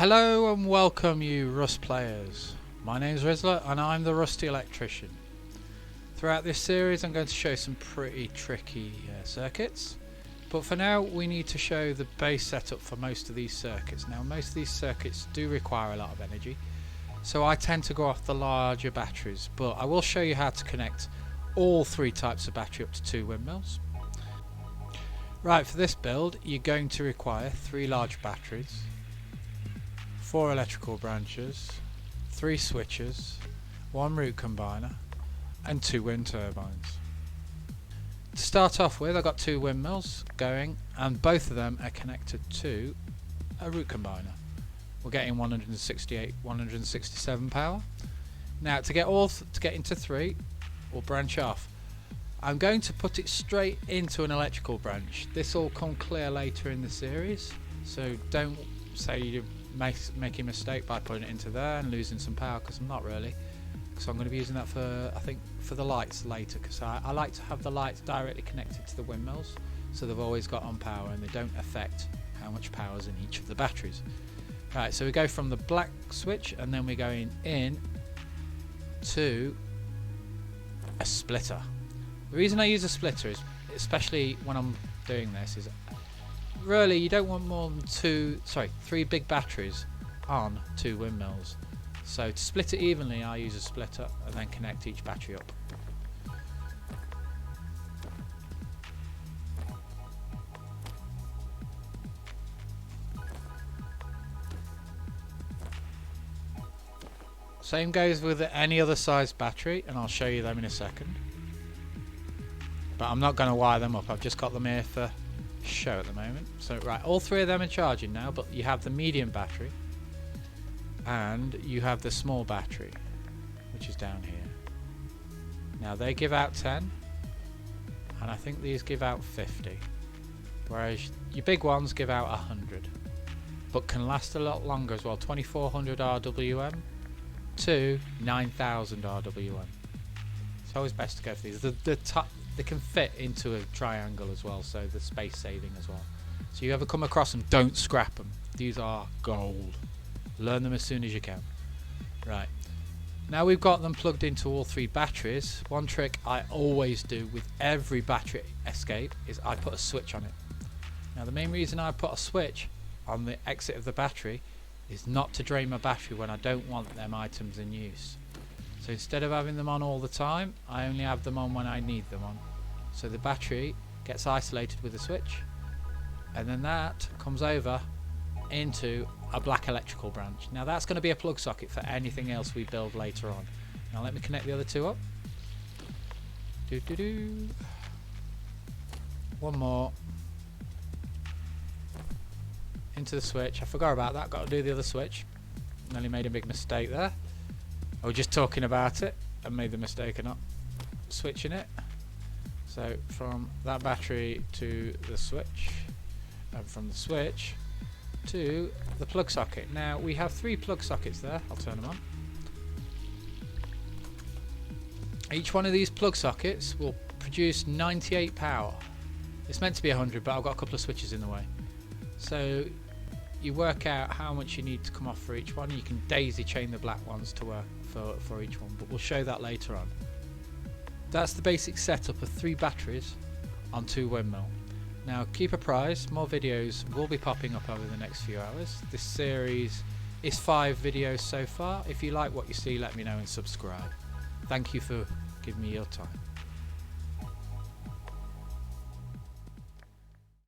Hello and welcome you Rust players. My name is Rizzler and I'm the Rusty Electrician. Throughout this series I'm going to show some pretty tricky circuits, but for now we need to show the base setup for most of these circuits. Now most of these circuits do require a lot of energy, so I tend to go off the larger batteries, but I will show you how to connect all three types of battery up to 2 windmills. Right, for this build you're going to require 3 large batteries, 4 electrical branches, 3 switches, 1 root combiner and 2 wind turbines. To start off with, I've got 2 windmills going and both of them are connected to a root combiner. We're getting 168, 167 power. Now to get into 3, we'll branch off. I'm going to put it straight into an electrical branch. This will come clear later in the series, so don't say you make a mistake by putting it into there and losing some power, because I'm not really, because I'm going to be using that for, I think, for the lights later, because I like to have the lights directly connected to the windmills so they've always got on power and they don't affect how much power is in each of the batteries. Right, so we go from the black switch and then we're going in to a splitter. The reason I use a splitter is, especially when I'm doing this, is really you don't want more than 3 big batteries on 2 windmills. So to split it evenly I use a splitter and then connect each battery up. Same goes with any other size battery, and I'll show you them in a second. But I'm not going to wire them up, I've just got them here for show at the moment. So right, all 3 of them are charging now, but you have the medium battery and you have the small battery, which is down here. Now they give out 10 and I think these give out 50, whereas your big ones give out 100, but can last a lot longer as well. 2400 RWM to 9000 RWM. It's always best to go for these. They can fit into a triangle as well, so the space saving as well. So you ever come across them, don't scrap them. These are gold. Learn them as soon as you can. Right, now we've got them plugged into all 3 batteries. One trick I always do with every battery escape is I put a switch on it. Now the main reason I put a switch on the exit of the battery is not to drain my battery when I don't want them items in use. So instead of having them on all the time, I only have them on when I need them on. So the battery gets isolated with a switch, and then that comes over into a black electrical branch. Now that's going to be a plug socket for anything else we build later on. Now let me connect the other 2 up. One more. Into the switch. I forgot about that, got to do the other switch. Nearly made a big mistake there. I was just talking about it and made the mistake of not switching it. So from that battery to the switch, and from the switch to the plug socket. Now we have 3 plug sockets there. I'll turn them on. Each one of these plug sockets will produce 98 power. It's meant to be 100, but I've got a couple of switches in the way. So you work out how much you need to come off for each one. You can daisy chain the black ones to work for each one, but we'll show that later on. That's the basic setup of 3 batteries on 2 windmill. Now keep apprised, more videos will be popping up over the next few hours. This series is 5 videos so far. If you like what you see, let me know and subscribe. Thank you for giving me your time.